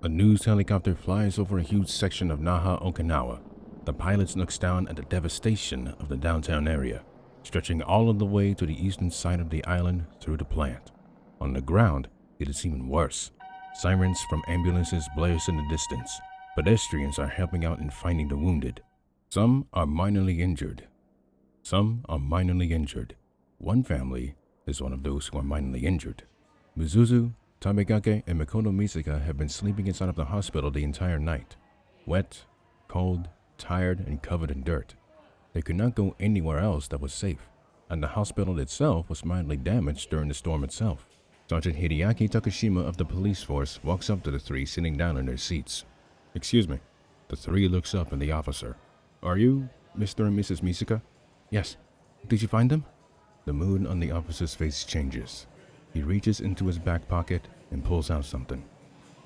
A news helicopter flies over a huge section of Naha, Okinawa. The pilot looks down at the devastation of the downtown area, stretching all of the way to the eastern side of the island through the plant. On the ground, it is even worse. Sirens from ambulances blares in the distance. Pedestrians are helping out in finding the wounded. Some are minorly injured. One family is one of those who are minorly injured. Mizuzu, Tabegake, and Mikoto Misaka have been sleeping inside of the hospital the entire night. Wet, cold, tired, and covered in dirt. They could not go anywhere else that was safe, and the hospital itself was mildly damaged during the storm itself. Sergeant Hideaki Takashima of the police force walks up to the three sitting down in their seats. "Excuse me." The three looks up at the officer. "Are you Mr. and Mrs. Misaka?" "Yes." "Did you find them?" The mood on the officer's face changes. He reaches into his back pocket and pulls out something.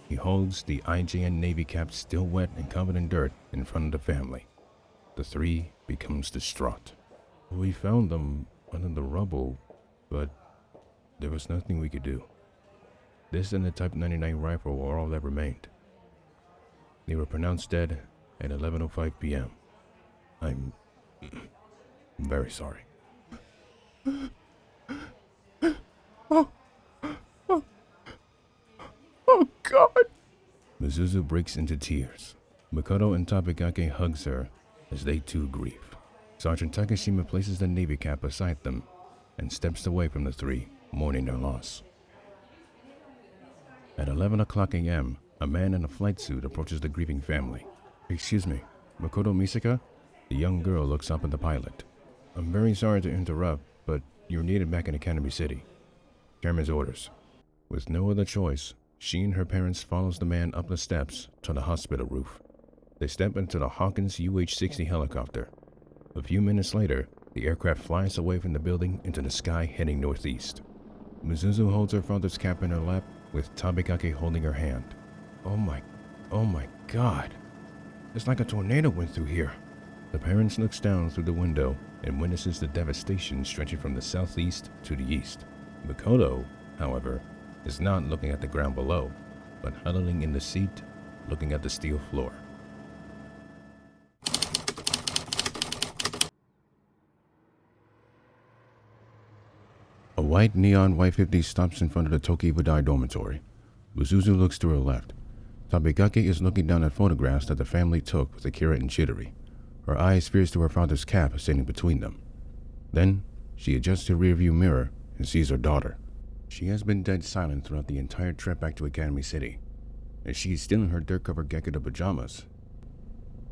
He holds the IJN Navy cap still wet and covered in dirt in front of the family. The three becomes distraught. "We found them under the rubble, but there was nothing we could do. This and the Type 99 rifle were all that remained. They were pronounced dead at 11:05 p.m. I'm very sorry." Oh God! Mizuzu breaks into tears. Mikoto and Tabegake hugs her as they too grieve. Sergeant Takashima places the Navy cap beside them and steps away from the three, mourning their loss. At 11:00 a.m., a man in a flight suit approaches the grieving family. "Excuse me, Mikoto Misaka?" The young girl looks up at the pilot. "I'm very sorry to interrupt, but you're needed back in Academy City. Chairman's orders." With no other choice, she and her parents follows the man up the steps to the hospital roof. They step into the Hawkins UH-60 helicopter. A few minutes later, the aircraft flies away from the building into the sky heading northeast. Mizuzu holds her father's cap in her lap, with Tabegake holding her hand. Oh my God. It's like a tornado went through here." The parents looks down through the window and witnesses the devastation stretching from the southeast to the east. Mikoto, however, is not looking at the ground below, but huddling in the seat, looking at the steel floor. A white neon Y50 stops in front of the Tokibudai dormitory. Mizuzu looks to her left. Tabegake is looking down at photographs that the family took with Akira and Chidori. Her eyes pierce to her father's cap sitting between them. Then, she adjusts her rearview mirror and sees her daughter. She has been dead silent throughout the entire trip back to Academy City, and she's still in her dirt-covered cked pajamas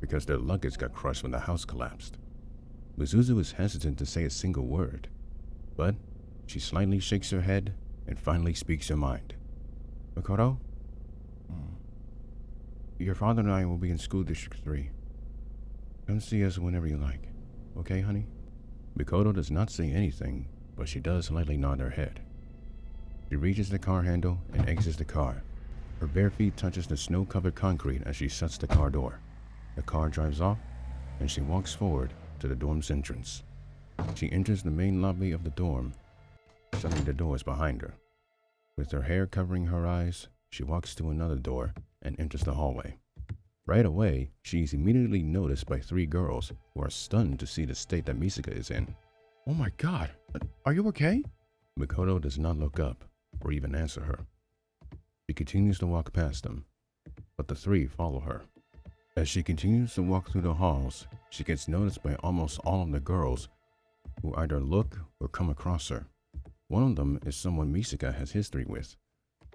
because their luggage got crushed when the house collapsed. Mizuzu is hesitant to say a single word, but she slightly shakes her head and finally speaks her mind. "Mikoto? Your father and I will be in school District 3. Come see us whenever you like. Okay, honey?" Mikoto does not say anything, but she does lightly nod her head. She reaches the car handle and exits the car. Her bare feet touches the snow-covered concrete as she shuts the car door. The car drives off, and she walks forward to the dorm's entrance. She enters the main lobby of the dorm, shutting the doors behind her. With her hair covering her eyes, she walks to another door and enters the hallway. Right away, she is immediately noticed by three girls who are stunned to see the state that Misaka is in. "Oh my God, are you okay?" Mikoto does not look up or even answer her. She continues to walk past them, but the three follow her. As she continues to walk through the halls, she gets noticed by almost all of the girls who either look or come across her. One of them is someone Misaka has history with.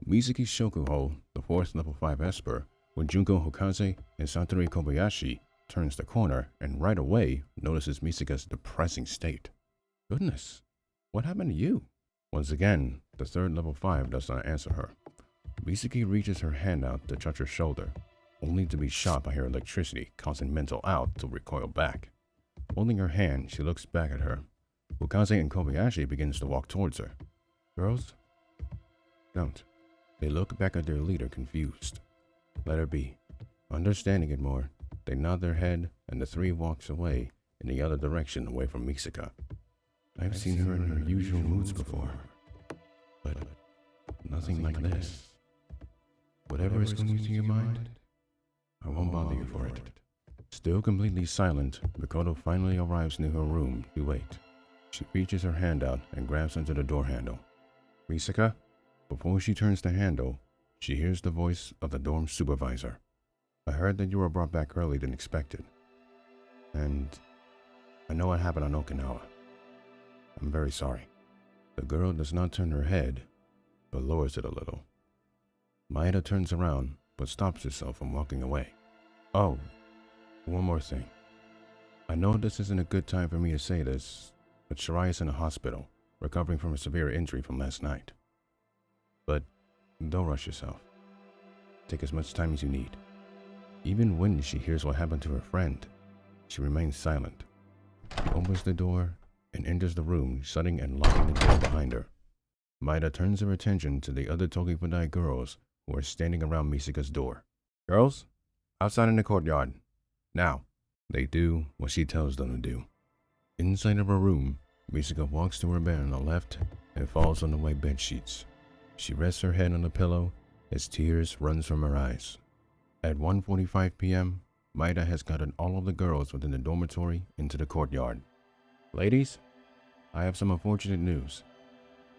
Misaki Shokuho, the 4th level 5 Esper, when Junko Hokaze and Satoru Kobayashi turns the corner and right away notices Misaka's depressing state. "Goodness, what happened to you?" Once again, the 3rd level 5 does not answer her. Misaki reaches her hand out to touch her shoulder, only to be shot by her electricity, causing mental out to recoil back. Holding her hand, she looks back at her. Hokaze and Kobayashi begins to walk towards her. "Girls, don't." They look back at their leader, confused. Let her be. Understanding it more, they nod their head, and the three walks away in the other direction, away from Misaka. I've seen her in her usual moods before, but nothing like this. Whatever is going through your mind, I won't bother you for it. Still completely silent, Mikoto finally arrives near her room to wait. She reaches her hand out and grabs onto the door handle. Misaka? Before she turns the handle, she hears the voice of the dorm supervisor. I heard that you were brought back earlier than expected. And I know what happened on Okinawa. I'm very sorry. The girl does not turn her head, but lowers it a little. Maeda turns around, but stops herself from walking away. Oh, one more thing. I know this isn't a good time for me to say this, but Shirai is in a hospital, recovering from a severe injury from last night. But don't rush yourself. Take as much time as you need. Even when she hears what happened to her friend, she remains silent. She opens the door and enters the room, shutting and locking the door behind her. Maeda turns her attention to the other Tokibunai girls who are standing around Misaka's door. Girls, outside in the courtyard. Now. They do what she tells them to do. Inside of her room, Misaka walks to her bed on the left and falls on the white bed sheets. She rests her head on the pillow as tears run from her eyes. At 1:45 p.m., Maeda has gotten all of the girls within the dormitory into the courtyard. Ladies, I have some unfortunate news.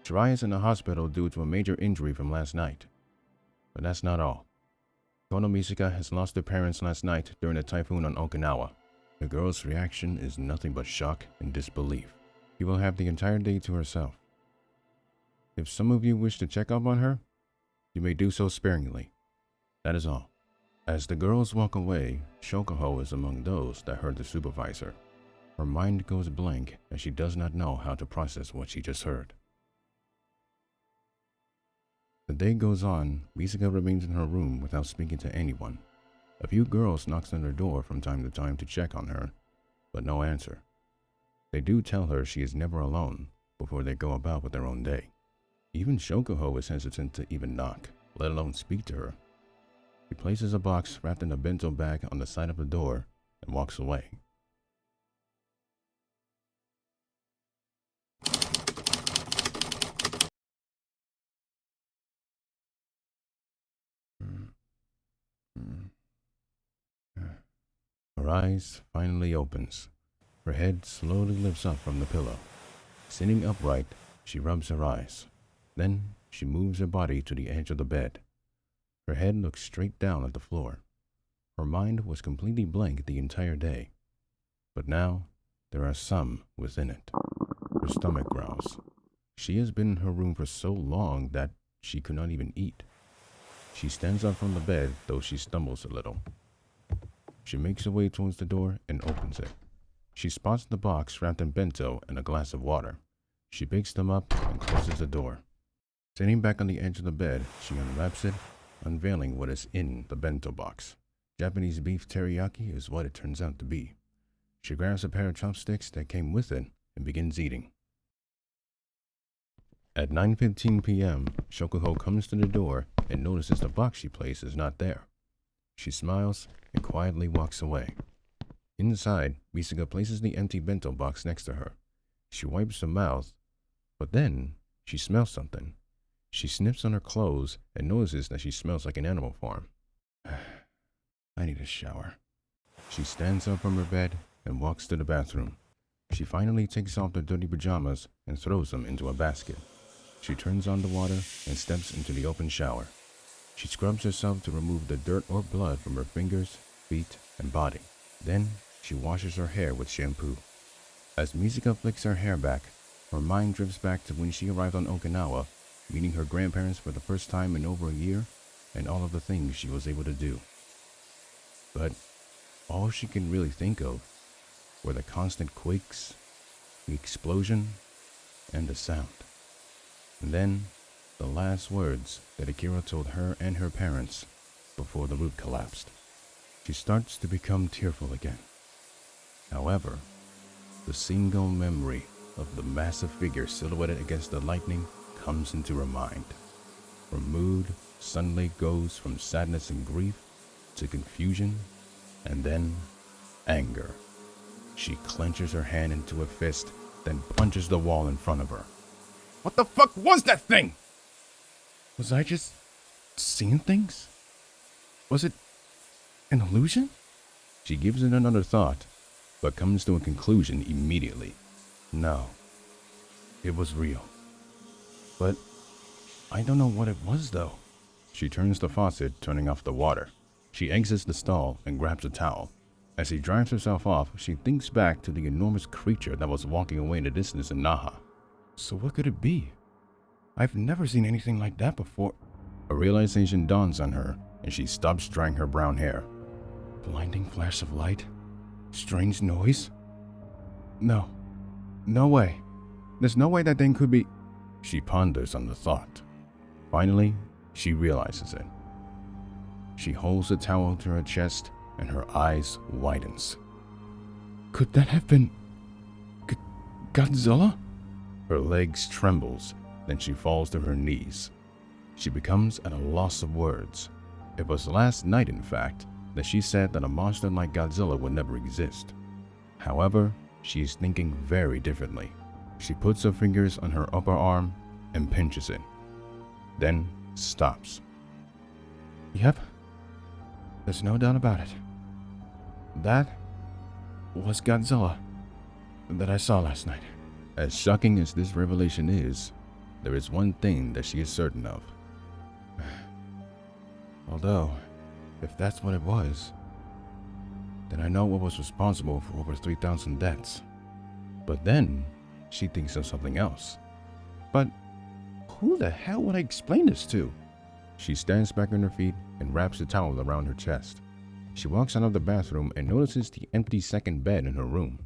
Shirai is in the hospital due to a major injury from last night. But that's not all. Mikoto Misaka has lost her parents last night during a typhoon on Okinawa. The girl's reaction is nothing but shock and disbelief. She will have the entire day to herself. If some of you wish to check up on her, you may do so sparingly. That is all. As the girls walk away, Shokuho is among those that heard the supervisor. Her mind goes blank as she does not know how to process what she just heard. The day goes on, Misaka remains in her room without speaking to anyone. A few girls knocks on her door from time to time to check on her, but no answer. They do tell her she is never alone before they go about with their own day. Even Shokuho is hesitant to even knock, let alone speak to her. He places a box wrapped in a bento bag on the side of the door and walks away. Her eyes finally opens. Her head slowly lifts up from the pillow. Sitting upright, she rubs her eyes. Then she moves her body to the edge of the bed. Her head looks straight down at the floor. Her mind was completely blank the entire day. But now, there are some within it. Her stomach growls. She has been in her room for so long that she could not even eat. She stands up from the bed, though she stumbles a little. She makes her way towards the door and opens it. She spots the box wrapped in bento and a glass of water. She picks them up and closes the door. Sitting back on the edge of the bed, she unwraps it, unveiling what is in the bento box. Japanese beef teriyaki is what it turns out to be. She grabs a pair of chopsticks that came with it and begins eating. At 9:15 p.m., Shokuho comes to the door and notices the box she placed is not there. She smiles and quietly walks away. Inside, Misaka places the empty bento box next to her. She wipes her mouth, but then she smells something. She sniffs on her clothes and notices that she smells like an animal farm. I need a shower. She stands up from her bed and walks to the bathroom. She finally takes off the dirty pajamas and throws them into a basket. She turns on the water and steps into the open shower. She scrubs herself to remove the dirt or blood from her fingers, feet, and body. Then, she washes her hair with shampoo. As Misaka flicks her hair back, her mind drifts back to when she arrived on Okinawa, meeting her grandparents for the first time in over a year, and all of the things she was able to do. But all she can really think of were the constant quakes, the explosion, and the sound. And then, the last words that Akira told her and her parents before the roof collapsed. She starts to become tearful again. However, the single memory of the massive figure silhouetted against the lightning comes into her mind. Her mood suddenly goes from sadness and grief to confusion and then anger. She clenches her hand into a fist, then punches the wall in front of her. What the fuck was that thing? Was I just seeing things? Was it an illusion? She gives it another thought, but comes to a conclusion immediately. No, it was real. But I don't know what it was though. She turns the faucet, turning off the water. She exits the stall and grabs a towel. As she drives herself off, she thinks back to the enormous creature that was walking away in the distance in Naha. So what could it be? I've never seen anything like that before. A realization dawns on her, and she stops drying her brown hair. Blinding flash of light? Strange noise? No. No way. There's no way that thing could be... She ponders on the thought. Finally, she realizes it. She holds the towel to her chest, and her eyes widens. Could that have been... Godzilla? Her legs trembles, then she falls to her knees. She becomes at a loss of words. It was last night, in fact, that she said that a monster like Godzilla would never exist. However, she is thinking very differently. She puts her fingers on her upper arm and pinches it, then stops. Yep, there's no doubt about it. That was Godzilla that I saw last night. As shocking as this revelation is, there is one thing that she is certain of. Although, if that's what it was, then I know what was responsible for over 3,000 deaths. But then, she thinks of something else. But who the hell would I explain this to? She stands back on her feet and wraps the towel around her chest. She walks out of the bathroom and notices the empty second bed in her room.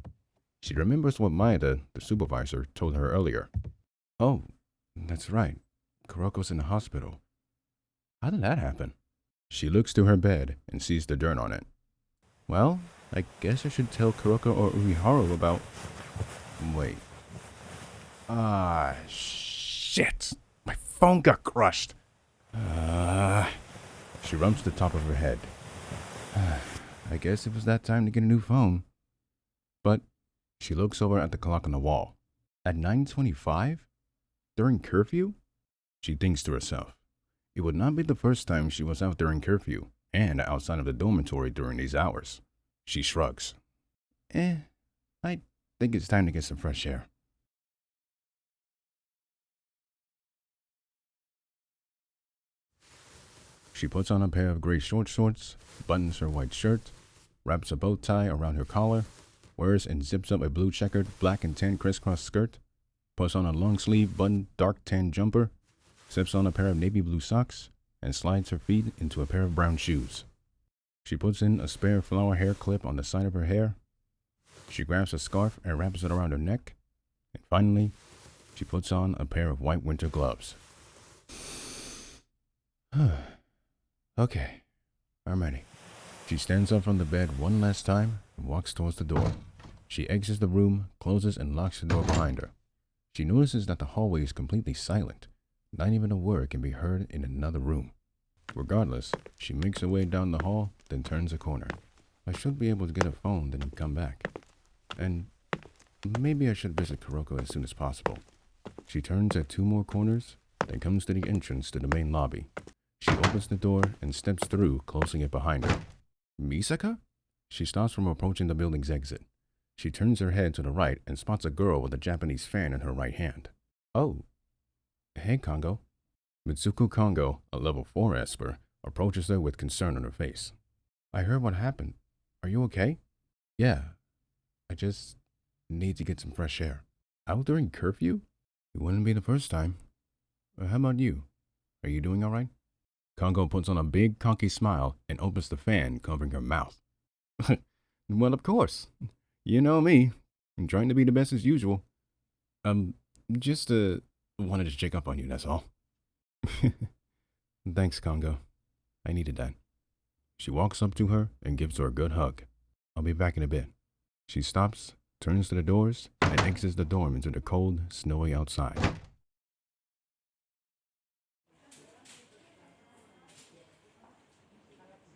She remembers what Maeda, the supervisor, told her earlier. Oh, that's right. Kuroko's in the hospital. How did that happen? She looks to her bed and sees the dirt on it. Well, I guess I should tell Kuroko or Uiharu about... Wait. Shit! My phone got crushed! She rubs the top of her head. I guess it was that time to get a new phone. But she looks over at the clock on the wall. At 9:25? During curfew? She thinks to herself. It would not be the first time she was out during curfew and outside of the dormitory during these hours. She shrugs. I think it's time to get some fresh air. She puts on a pair of gray short shorts, buttons her white shirt, wraps a bow tie around her collar, wears and zips up a blue checkered black and tan crisscross skirt, puts on a long sleeve buttoned dark tan jumper, slips on a pair of navy blue socks, and slides her feet into a pair of brown shoes. She puts in a spare flower hair clip on the side of her hair. She grabs a scarf and wraps it around her neck. And finally, she puts on a pair of white winter gloves. Okay, I'm ready. She stands up from the bed one last time and walks towards the door. She exits the room, closes and locks the door behind her. She notices that the hallway is completely silent. Not even a word can be heard in another room. Regardless, she makes her way down the hall, then turns a corner. I should be able to get a phone, then come back. And maybe I should visit Kuroko as soon as possible. She turns at 2 more corners, then comes to the entrance to the main lobby. She opens the door and steps through, closing it behind her. Misaka? She stops from approaching the building's exit. She turns her head to the right and spots a girl with a Japanese fan in her right hand. Oh. Hey, Kongo. Mitsuko Kongo, a level 4 Esper, approaches her with concern on her face. I heard what happened. Are you okay? Yeah. I just need to get some fresh air. Out during curfew? It wouldn't be the first time. How about you? Are you doing all right? Kongo puts on a big, cocky smile and opens the fan, covering her mouth. Well, of course. You know me. I'm trying to be the best as usual. Just wanted to check up on you, that's all. Thanks, Kongo. I needed that. She walks up to her and gives her a good hug. I'll be back in a bit. She stops, turns to the doors, and exits the dorm into the cold, snowy outside.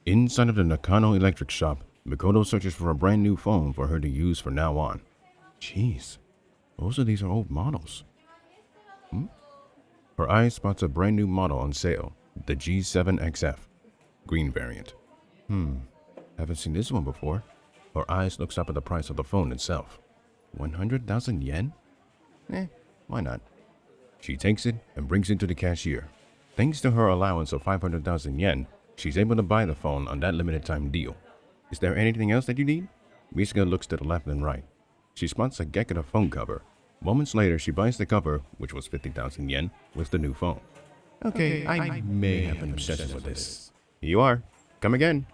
Inside of the Nakano electric shop, Mikoto searches for a brand new phone for her to use from now on. Jeez, most of these are old models. Her eye spots a brand new model on sale, the G7XF, green variant. Haven't seen this one before. Her eyes looks up at the price of the phone itself. 100,000 yen? Why not? She takes it and brings it to the cashier. Thanks to her allowance of 500,000 yen, she's able to buy the phone on that limited time deal. Is there anything else that you need? Misaka looks to the left and right. She spots a cked phone cover. Moments later, she buys the cover, which was 50,000 yen, with the new phone. Okay, I may have an obsession with this. Here you are. Come again.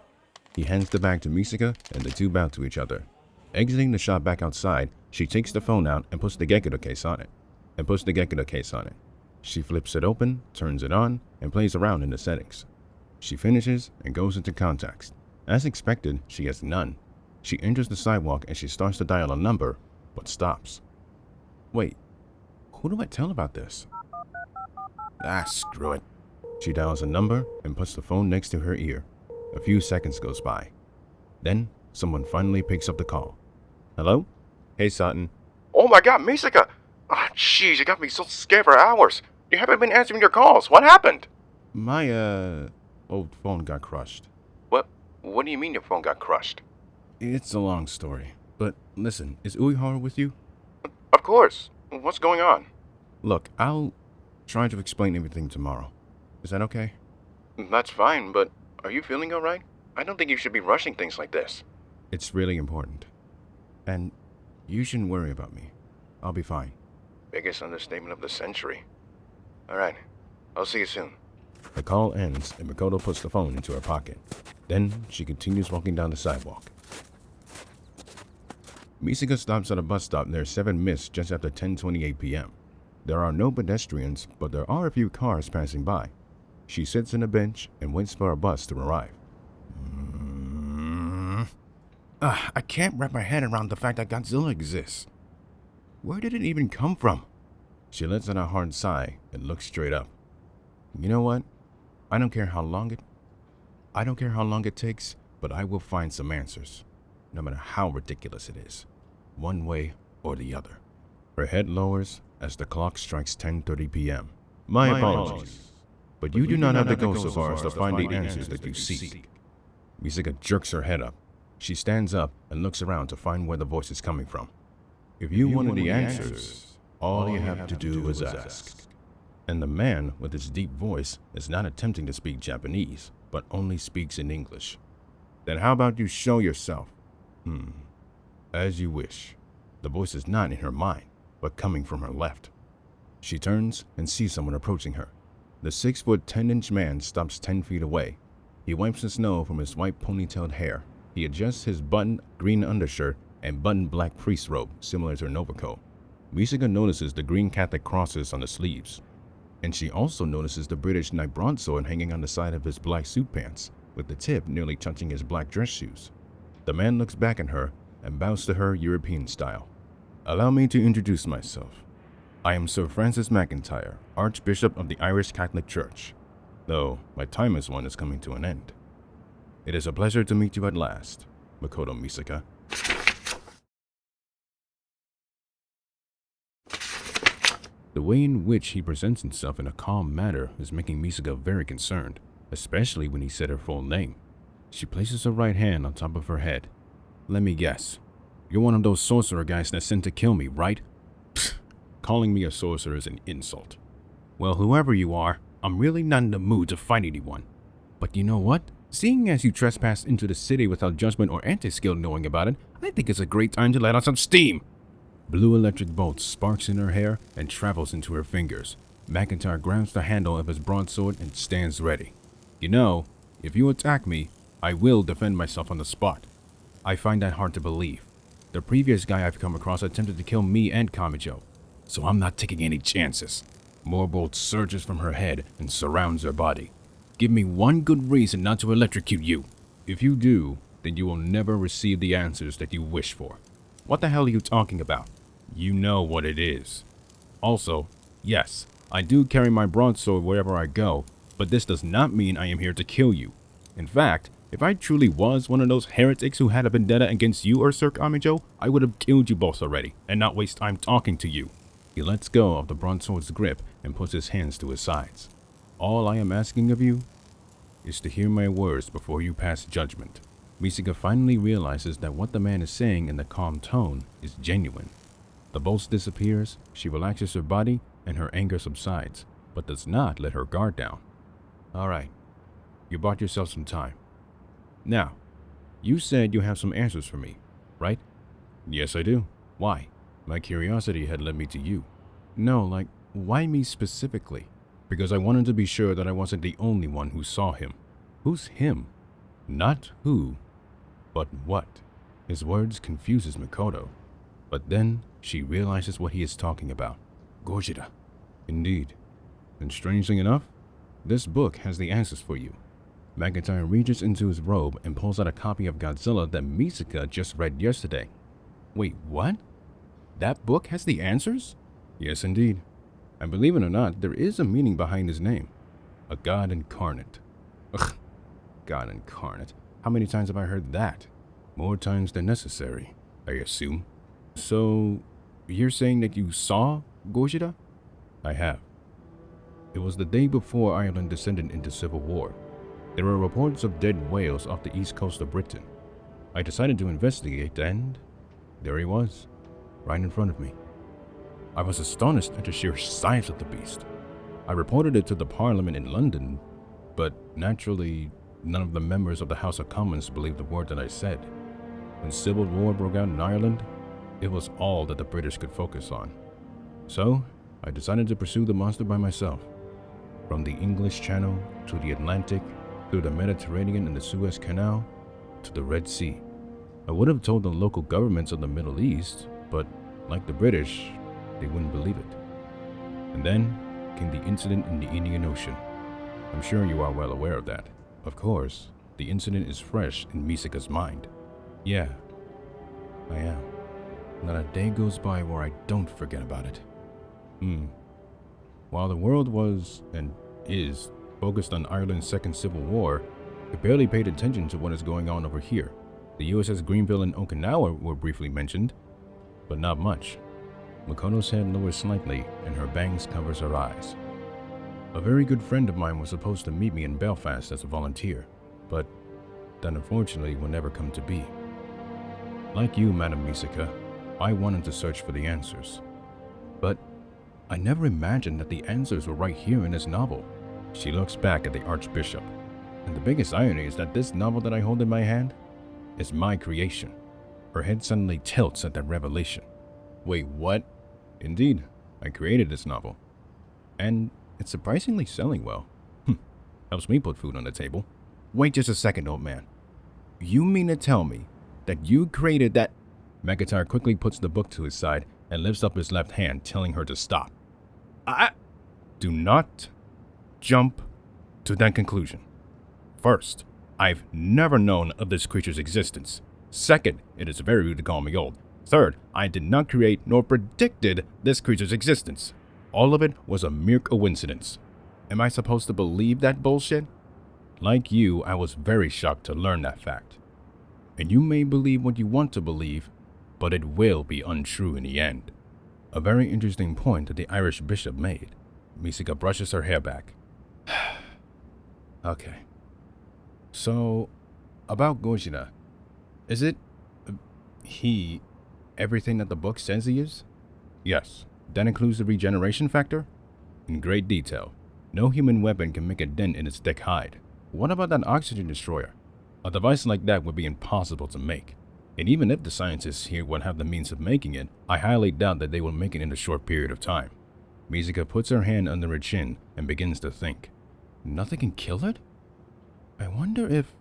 He hands the bag to Misaka, and the two bow to each other. Exiting the shop back outside, she takes the phone out and puts the cked case on it. She flips it open, turns it on, and plays around in the settings. She finishes and goes into contacts. As expected, she has none. She enters the sidewalk and she starts to dial a number, but stops. Wait, who do I tell about this? Screw it. She dials a number and puts the phone next to her ear. A few seconds goes by. Then, someone finally picks up the call. Hello? Hey, Sutton. Oh my god, Misaka! Jeez, you got me so scared for hours. You haven't been answering your calls. What happened? My, old phone got crushed. What do you mean your phone got crushed? It's a long story. But listen, is Uehara with you? Of course. What's going on? Look, I'll try to explain everything tomorrow. Is that okay? That's fine, but are you feeling alright? I don't think you should be rushing things like this. It's really important. And you shouldn't worry about me. I'll be fine. Biggest understatement of the century. Alright, I'll see you soon. The call ends and Mikoto puts the phone into her pocket. Then she continues walking down the sidewalk. Misaka stops at a bus stop near 7 Mist just after 10:28 p.m. There are no pedestrians, but there are a few cars passing by. She sits on a bench and waits for a bus to arrive. I can't wrap my head around the fact that Godzilla exists. Where did it even come from? She lets out a hard sigh and looks straight up. You know what? I don't care how long it takes, but I will find some answers, no matter how ridiculous it is, one way or the other. Her head lowers as the clock strikes 10:30 p.m. My apologies, but you do not have to go so far as to find the answers that you seek. Misaka jerks her head up. She stands up and looks around to find where the voice is coming from. If you wanted the answers, all you have to do is ask. And the man with his deep voice is not attempting to speak Japanese, but only speaks in English. Then how about you show yourself? As you wish. The voice is not in her mind, but coming from her left. She turns and sees someone approaching her. The 6-foot 10-inch man stops 10 feet away. He wipes the snow from his white ponytailed hair. He adjusts his buttoned green undershirt and buttoned black priest robe, similar to an overcoat. Misaka notices the green Catholic crosses on the sleeves. And she also notices the British knight broadsword hanging on the side of his black suit pants, with the tip nearly touching his black dress shoes. The man looks back at her and bows to her European style. Allow me to introduce myself. I am Sir Francis McIntyre, Archbishop of the Irish Catholic Church, though my time as one is coming to an end. It is a pleasure to meet you at last, Mikoto Misaka. The way in which he presents himself in a calm manner is making Misaka very concerned, especially when he said her full name. She places her right hand on top of her head. Let me guess. You're one of those sorcerer guys that's sent to kill me, right? Pfft, calling me a sorcerer is an insult. Well, whoever you are, I'm really not in the mood to fight anyone. But you know what? Seeing as you trespassed into the city without judgment or anti-skill knowing about it, I think it's a great time to let out some steam. Blue electric bolt sparks in her hair and travels into her fingers. McIntyre grabs the handle of his broadsword and stands ready. You know, if you attack me, I will defend myself on the spot. I find that hard to believe. The previous guy I've come across attempted to kill me and Kamijo, so I'm not taking any chances. More bolt surges from her head and surrounds her body. Give me one good reason not to electrocute you. If you do, then you will never receive the answers that you wish for. What the hell are you talking about? You know what it is. Also, yes, I do carry my broadsword wherever I go, but this does not mean I am here to kill you. In fact, if I truly was one of those heretics who had a vendetta against you or Sir Kamijo, I would have killed you both already and not waste time talking to you. He lets go of the broadsword's grip and puts his hands to his sides. All I am asking of you is to hear my words before you pass judgment. Misaka finally realizes that what the man is saying in the calm tone is genuine. The bolt disappears, she relaxes her body, and her anger subsides, but does not let her guard down. Alright, you bought yourself some time. Now, you said you have some answers for me, right? Yes, I do. Why? My curiosity had led me to you. No, like, why me specifically? Because I wanted to be sure that I wasn't the only one who saw him. Who's him? Not who, but what. His words confuses Mikoto, but then she realizes what he is talking about. Gojira. Indeed. And strangely enough, this book has the answers for you. McIntyre reaches into his robe and pulls out a copy of Godzilla that Misaka just read yesterday. Wait, what? That book has the answers? Yes, indeed. And believe it or not, there is a meaning behind his name. A god incarnate. Ugh, god incarnate. How many times have I heard that? More times than necessary, I assume. So, you're saying that you saw Gojira? I have. It was the day before Ireland descended into civil war. There were reports of dead whales off the east coast of Britain. I decided to investigate and there he was, right in front of me. I was astonished at the sheer size of the beast. I reported it to the Parliament in London, but naturally, none of the members of the House of Commons believed the word that I said. When civil war broke out in Ireland, it was all that the British could focus on. So, I decided to pursue the monster by myself. From the English Channel, to the Atlantic, through the Mediterranean and the Suez Canal, to the Red Sea. I would have told the local governments of the Middle East, but like the British, they wouldn't believe it. And then came the incident in the Indian Ocean. I'm sure you are well aware of that. Of course, the incident is fresh in Misaka's mind. Yeah, I am. Not a day goes by where I don't forget about it. While the world was, and is, focused on Ireland's second civil war, it barely paid attention to what is going on over here. The USS Greenville and Okinawa were briefly mentioned, but not much. Mikoto's head lowers slightly and her bangs covers her eyes. A very good friend of mine was supposed to meet me in Belfast as a volunteer, but that unfortunately will never come to be. Like you, Madam Misaka, I wanted to search for the answers. But I never imagined that the answers were right here in this novel. She looks back at the Archbishop, and the biggest irony is that this novel that I hold in my hand is my creation. Her head suddenly tilts at that revelation. Wait, what? Indeed, I created this novel. And it's surprisingly selling well. Helps me put food on the table. Wait just a second, old man. You mean to tell me that you created that? McIntyre quickly puts the book to his side and lifts up his left hand, telling her to stop. Do not jump to that conclusion. First, I've never known of this creature's existence. Second, it is very rude to call me old. Third, I did not create nor predicted this creature's existence. All of it was a mere coincidence. Am I supposed to believe that bullshit? Like you, I was very shocked to learn that fact. And you may believe what you want to believe, but it will be untrue in the end. A very interesting point that the Irish bishop made. Misaka brushes her hair back. Okay. So, about Gojira, is it he everything that the book says he is? Yes. That includes the regeneration factor? In great detail. No human weapon can make a dent in its thick hide. What about that oxygen destroyer? A device like that would be impossible to make. And even if the scientists here would have the means of making it, I highly doubt that they will make it in a short period of time. Misaka puts her hand under her chin and begins to think. Nothing can kill it? I wonder if...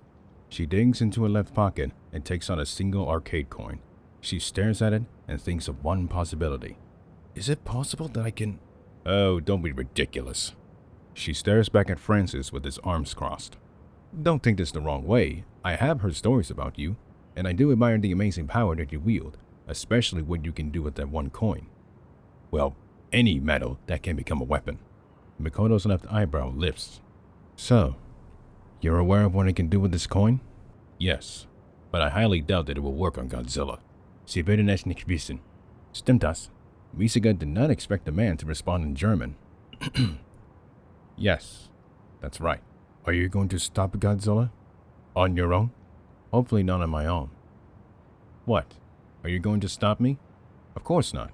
She digs into her left pocket and takes out a single arcade coin. She stares at it and thinks of one possibility. Is it possible that I can... Oh, don't be ridiculous. She stares back at Francis with his arms crossed. Don't think this the wrong way. I have heard stories about you, and I do admire the amazing power that you wield, especially what you can do with that one coin. Well, any metal that can become a weapon. Mikoto's left eyebrow lifts. So, you're aware of what I can do with this coin? Yes, but I highly doubt that it will work on Godzilla. Sie werden es nicht wissen. Stimmt das? Misaka did not expect the man to respond in German. Yes, that's right. Are you going to stop Godzilla? On your own? Hopefully not on my own. What? Are you going to stop me? Of course not.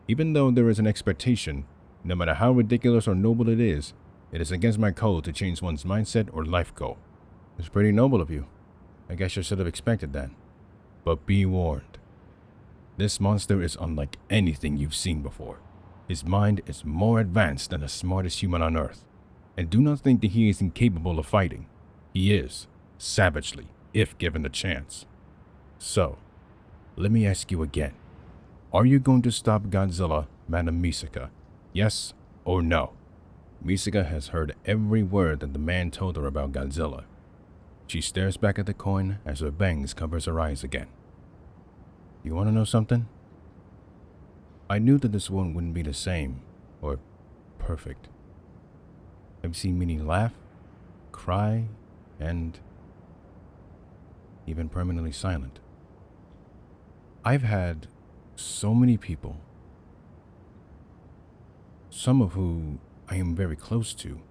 Even though there is an expectation, no matter how ridiculous or noble it is against my code to change one's mindset or life goal. It's pretty noble of you. I guess you should have expected that. But be warned. This monster is unlike anything you've seen before. His mind is more advanced than the smartest human on Earth. And do not think that he is incapable of fighting. He is, savagely, if given the chance. So, let me ask you again. Are you going to stop Godzilla, Madam Misaka? Yes or no? Misaka has heard every word that the man told her about Godzilla. She stares back at the coin as her bangs covers her eyes again. You want to know something? I knew that this one wouldn't be the same, or perfect. I've seen many laugh, cry, and even permanently silent. I've had so many people, some of who I am very close to,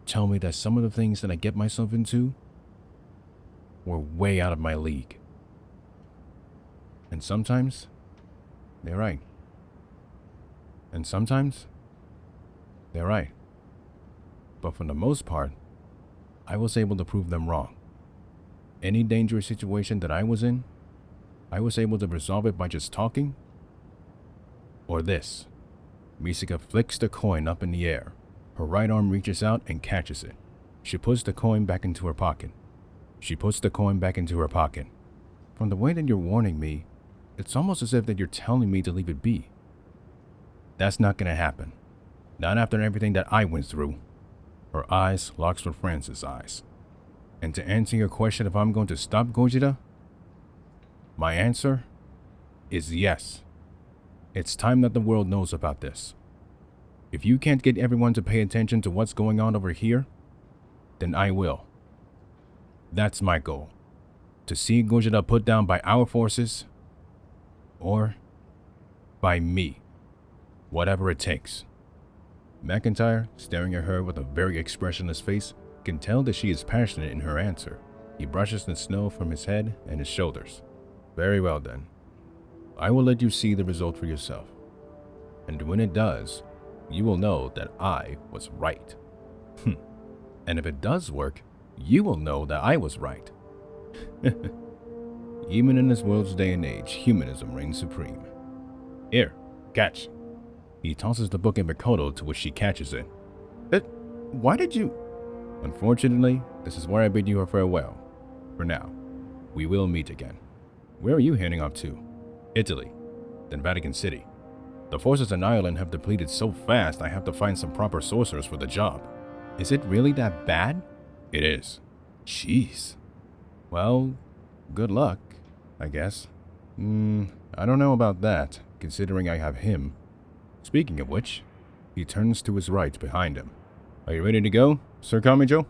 tell me that some of the things that I get myself into were way out of my league. And sometimes, they're right. And sometimes, they're right. But for the most part, I was able to prove them wrong. Any dangerous situation that I was in, I was able to resolve it by just talking. Or this. Misaka flicks the coin up in the air. Her right arm reaches out and catches it. She puts the coin back into her pocket. She puts the coin back into her pocket. From the way that you're warning me, it's almost as if that you're telling me to leave it be. That's not gonna happen. Not after everything that I went through. Her eyes locks with Francis' eyes. And to answer your question if I'm going to stop Gojira, my answer is yes. It's time that the world knows about this. If you can't get everyone to pay attention to what's going on over here, then I will. That's my goal. To see Gojira put down by our forces, or by me. Whatever it takes. McIntyre, staring at her with a very expressionless face, can tell that she is passionate in her answer. He brushes the snow from his head and his shoulders. Very well then. I will let you see the result for yourself. And when it does, you will know that I was right. And if it does work, you will know that I was right. Even in this world's day and age, humanism reigns supreme. Here, catch. He tosses the book at Mikoto, to which she catches it. But why did you... Unfortunately, this is where I bid you a farewell. For now, we will meet again. Where are you heading off to? Italy, then Vatican City. The forces in Ireland have depleted so fast I have to find some proper sorcerers for the job. Is it really that bad? It is. Jeez. Well, good luck, I guess. I don't know about that, considering I have him. Speaking of which, he turns to his right behind him. Are you ready to go, Sir Kamijo?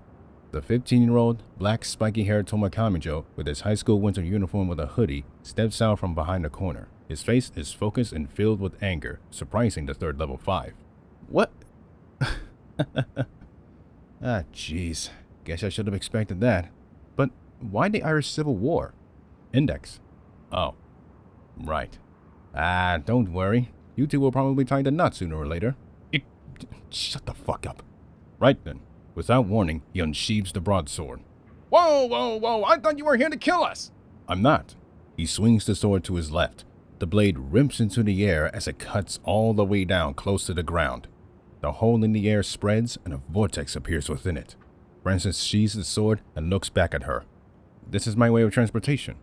The 15-year-old, black, spiky-haired Toma Kamijo, with his high school winter uniform with a hoodie, steps out from behind a corner. His face is focused and filled with anger, surprising the third level 5. What? Jeez. Guess I should have expected that. But why the Irish Civil War? Index. Oh. Right. Don't worry. You two will probably tie the knot sooner or later. Shut the fuck up. Right then. Without warning, he unsheathes the broadsword. Whoa! I thought you were here to kill us! I'm not. He swings the sword to his left. The blade rips into the air as it cuts all the way down close to the ground. The hole in the air spreads and a vortex appears within it. Francis sheathes the sword and looks back at her. This is my way of transportation.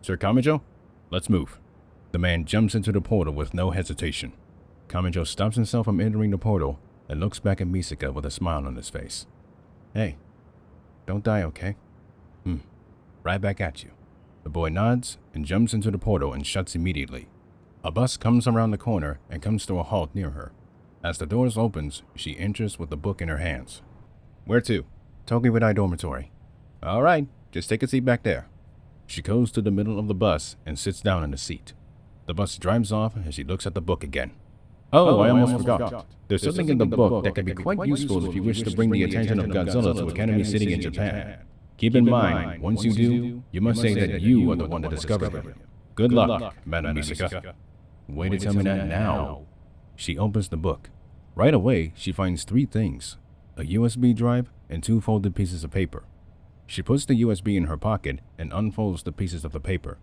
Sir Kamijo, let's move. The man jumps into the portal with no hesitation. Kamijo stops himself from entering the portal and looks back at Misaka with a smile on his face. Hey, don't die, okay? Right back at you. The boy nods and jumps into the portal and shuts immediately. A bus comes around the corner and comes to a halt near her. As the doors opens, she enters with the book in her hands. Where to? Tokiwadai Dormitory. All right, just take a seat back there. She goes to the middle of the bus and sits down in the seat. The bus drives off as she looks at the book again. Oh, I almost forgot. There's something in the book that can be quite useful if you wish to bring the attention of Godzilla to Academy City in Japan. Keep in mind, once you do, you must say that you are the one that discovered him. Good luck, Madam Misaka. Way to tell me that now. She opens the book. Right away, she finds 3 things: a USB drive and 2 folded pieces of paper. She puts the USB in her pocket and unfolds the pieces of the paper.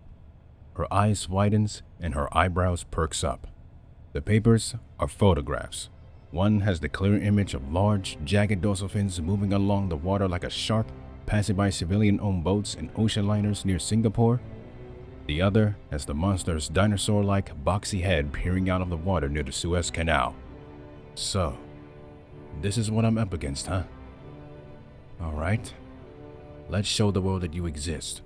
Her eyes widens and her eyebrows perks up. The papers are photographs. One has the clear image of large, jagged dorsal fins moving along the water like a shark, passing by civilian-owned boats and ocean liners near Singapore. The other has the monster's dinosaur-like boxy head peering out of the water near the Suez Canal. So, this is what I'm up against, huh? Alright, let's show the world that you exist.